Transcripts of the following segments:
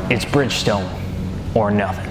It's Bridgestone or nothing.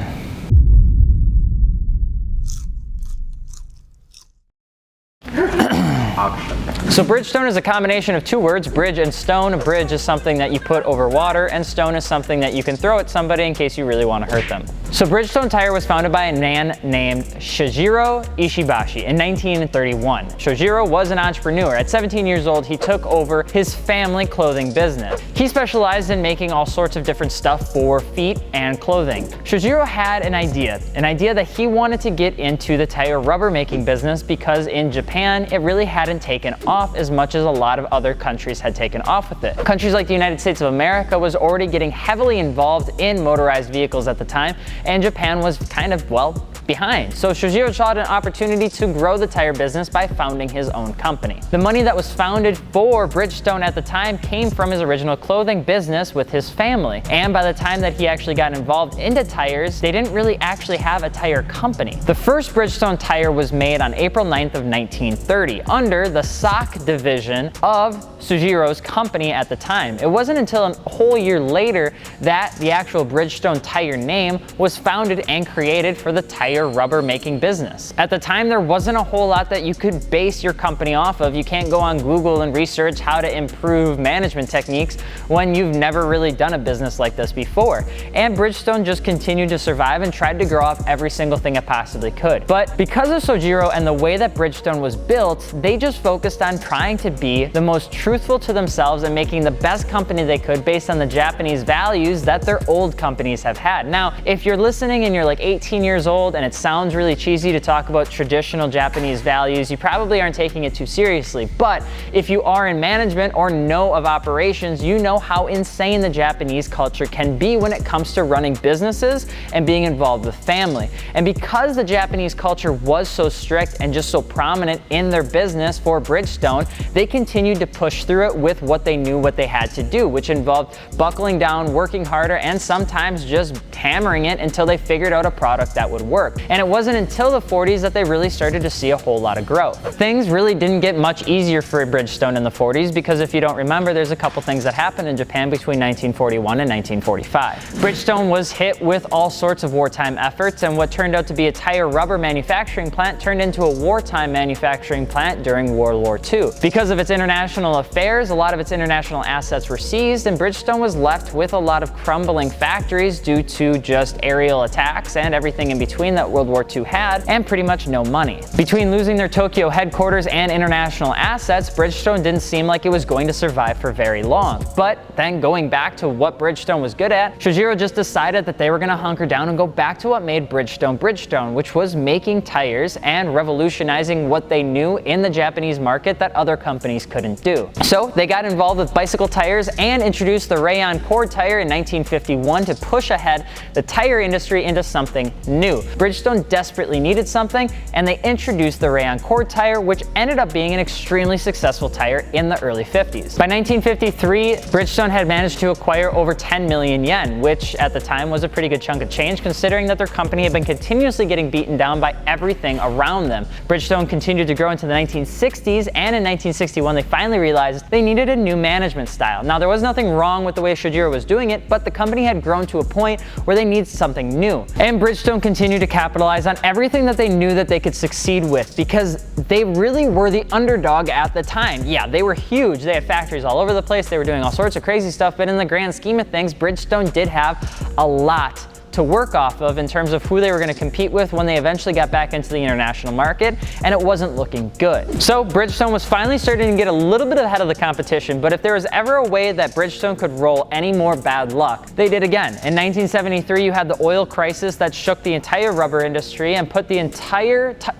So Bridgestone is a combination of two words, bridge and stone. Bridge is something that you put over water, and stone is something that you can throw at somebody in case you really want to hurt them. So Bridgestone Tire was founded by a man named Shoichiro Ishibashi in 1931. Shoichiro was an entrepreneur. At 17 years old, he took over his family clothing business. He specialized in making all sorts of different stuff for feet and clothing. Shoichiro had an idea that he wanted to get into the tire rubber making business because in Japan, it really hadn't taken off as much as a lot of other countries had taken off with it. Countries like the United States of America was already getting heavily involved in motorized vehicles at the time, and Japan was kind of, well, behind. So Shoichiro saw an opportunity to grow the tire business by founding his own company. The money that was founded for Bridgestone at the time came from his original clothing business with his family. And by the time that he actually got involved into tires, they didn't really actually have a tire company. The first Bridgestone tire was made on April 9th of 1930 under the sock division of Shoichiro's company at the time. It wasn't until a whole year later that the actual Bridgestone tire name was founded and created for the tire rubber making business. At the time, there wasn't a whole lot that you could base your company off of. You can't go on Google and research how to improve management techniques when you've never really done a business like this before. And Bridgestone just continued to survive and tried to grow off every single thing it possibly could. But because of Shoichiro and the way that Bridgestone was built, they just focused on trying to be the most truthful to themselves and making the best company they could based on the Japanese values that their old companies have had. Now, if you're listening and you're like 18 years old and it sounds really cheesy to talk about traditional Japanese values, you probably aren't taking it too seriously. But if you are in management or know of operations, you know how insane the Japanese culture can be when it comes to running businesses and being involved with family. And because the Japanese culture was so strict and just so prominent in their business for Bridgestone, they continued to push through it with what they knew what they had to do, which involved buckling down, working harder, and sometimes just hammering it until they figured out a product that would work. And it wasn't until the 40s that they really started to see a whole lot of growth. Things really didn't get much easier for Bridgestone in the 40s because if you don't remember, there's a couple things that happened in Japan between 1941 and 1945. Bridgestone was hit with all sorts of wartime efforts, and what turned out to be a tire rubber manufacturing plant turned into a wartime manufacturing plant during World War II. Because of its international affairs, a lot of its international assets were seized, and Bridgestone was left with a lot of crumbling factories due to just aerial attacks and everything in between that World War II had, and pretty much no money. Between losing their Tokyo headquarters and international assets, Bridgestone didn't seem like it was going to survive for very long. But then going back to what Bridgestone was good at, Shoichiro just decided that they were going to hunker down and go back to what made Bridgestone Bridgestone, which was making tires and revolutionizing what they knew in the Japanese market that other companies couldn't do. So they got involved with bicycle tires and introduced the rayon cord tire in 1951 to push ahead the tire industry into something new. Bridgestone desperately needed something, and they introduced the rayon cord tire, which ended up being an extremely successful tire in the early 50s. By 1953, Bridgestone had managed to acquire over 10 million yen, which at the time was a pretty good chunk of change considering that their company had been continuously getting beaten down by everything around them. Bridgestone continued to grow into the 1960s, and in 1961 they finally realized they needed a new management style. Now, there was nothing wrong with the way Shoichiro was doing it, but the company had grown to a point where they needed something new. And Bridgestone continued to capitalize on everything that they knew that they could succeed with because they really were the underdog at the time. Yeah, they were huge. They had factories all over the place. They were doing all sorts of crazy stuff, but in the grand scheme of things, Bridgestone did have a lot to work off of in terms of who they were going to compete with when they eventually got back into the international market, and it wasn't looking good. So Bridgestone was finally starting to get a little bit ahead of the competition, but if there was ever a way that Bridgestone could roll any more bad luck, they did again. In 1973, you had the oil crisis that shook the entire rubber industry and put the entire tire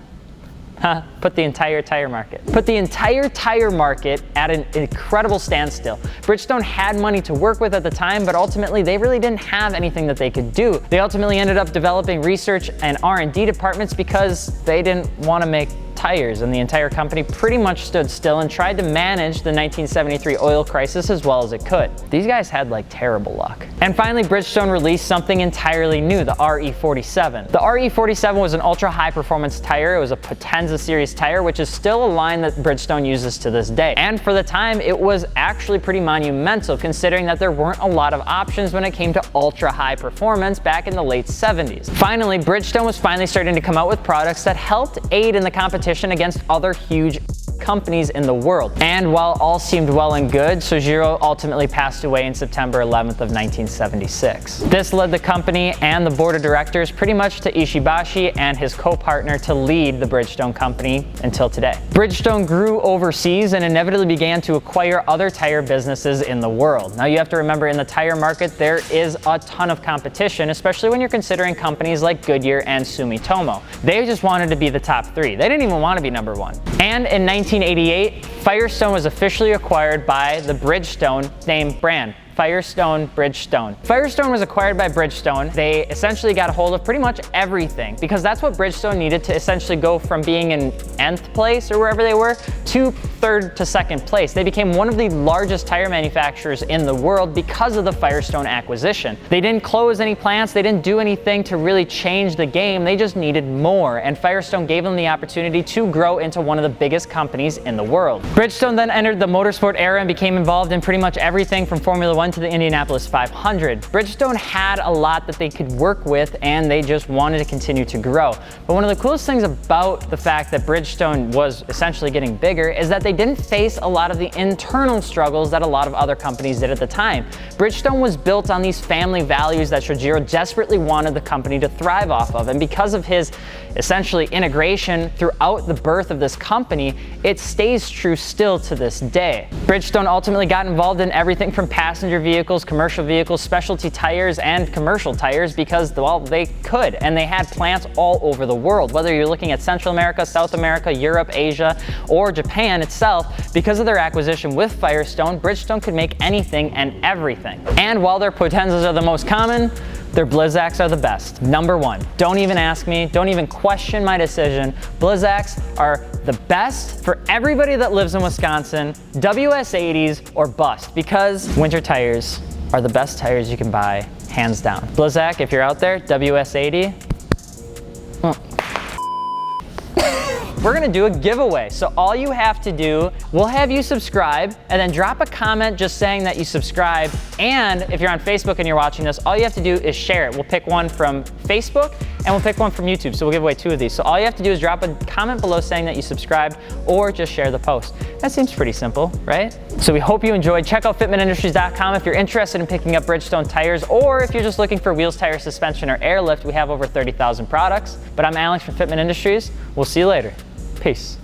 market at an incredible standstill. Bridgestone had money to work with at the time, but ultimately they really didn't have anything that they could do. They ultimately ended up developing research and R&D departments because they didn't want to make Tires, and the entire company pretty much stood still and tried to manage the 1973 oil crisis as well as it could. These guys had like terrible luck. And finally, Bridgestone released something entirely new, the RE47. The RE47 was an ultra high performance tire. It was a Potenza series tire, which is still a line that Bridgestone uses to this day. And for the time, it was actually pretty monumental considering that there weren't a lot of options when it came to ultra high performance back in the late 70s. Finally, Bridgestone was finally starting to come out with products that helped aid in the competition against other huge companies in the world. And while all seemed well and good, Sojiro ultimately passed away in September 11th of 1976. This led the company and the board of directors pretty much to Ishibashi and his co-partner to lead the Bridgestone company until today. Bridgestone grew overseas and inevitably began to acquire other tire businesses in the world. Now you have to remember, in the tire market there is a ton of competition, especially when you're considering companies like Goodyear and Sumitomo. They just wanted to be the top three. They didn't even want to be number one. And in 1988, Firestone was officially acquired by the Bridgestone name brand. Firestone, Bridgestone. Firestone was acquired by Bridgestone. They essentially got a hold of pretty much everything because that's what Bridgestone needed to essentially go from being in 10th place or wherever they were to 3rd to 2nd place. They became one of the largest tire manufacturers in the world because of the Firestone acquisition. They didn't close any plants. They didn't do anything to really change the game. They just needed more, and Firestone gave them the opportunity to grow into one of the biggest companies in the world. Bridgestone then entered the motorsport era and became involved in pretty much everything from Formula 1 to the Indianapolis 500. Bridgestone had a lot that they could work with, and they just wanted to continue to grow. But one of the coolest things about the fact that Bridgestone was essentially getting bigger is that they didn't face a lot of the internal struggles that a lot of other companies did at the time. Bridgestone was built on these family values that Sojiro desperately wanted the company to thrive off of, and because of his essentially integration throughout the birth of this company, it stays true still to this day. Bridgestone ultimately got involved in everything from passenger vehicles, commercial vehicles, specialty tires, and commercial tires because, well, they could, and they had plants all over the world. Whether you're looking at Central America, South America, Europe, Asia, or Japan itself, because of their acquisition with Firestone, Bridgestone could make anything and everything. And while their Potenzas are the most common, their Blizzaks are the best. Number one. Don't even ask me, don't even question my decision. Blizzaks are the best for everybody that lives in Wisconsin, WS80s or bust, because winter tires are the best tires you can buy, hands down. Blizzak, if you're out there, WS80. We're gonna do a giveaway. So all you have to do, we'll have you subscribe and then drop a comment just saying that you subscribe. And if you're on Facebook and you're watching this, all you have to do is share it. We'll pick one from Facebook and we'll pick one from YouTube. So we'll give away 2 of these. So all you have to do is drop a comment below saying that you subscribed or just share the post. That seems pretty simple, right? So we hope you enjoyed. Check out fitmentindustries.com if you're interested in picking up Bridgestone tires, or if you're just looking for wheels, tires, suspension, or airlift. We have over 30,000 products. But I'm Alex from Fitment Industries. We'll see you later. Peace.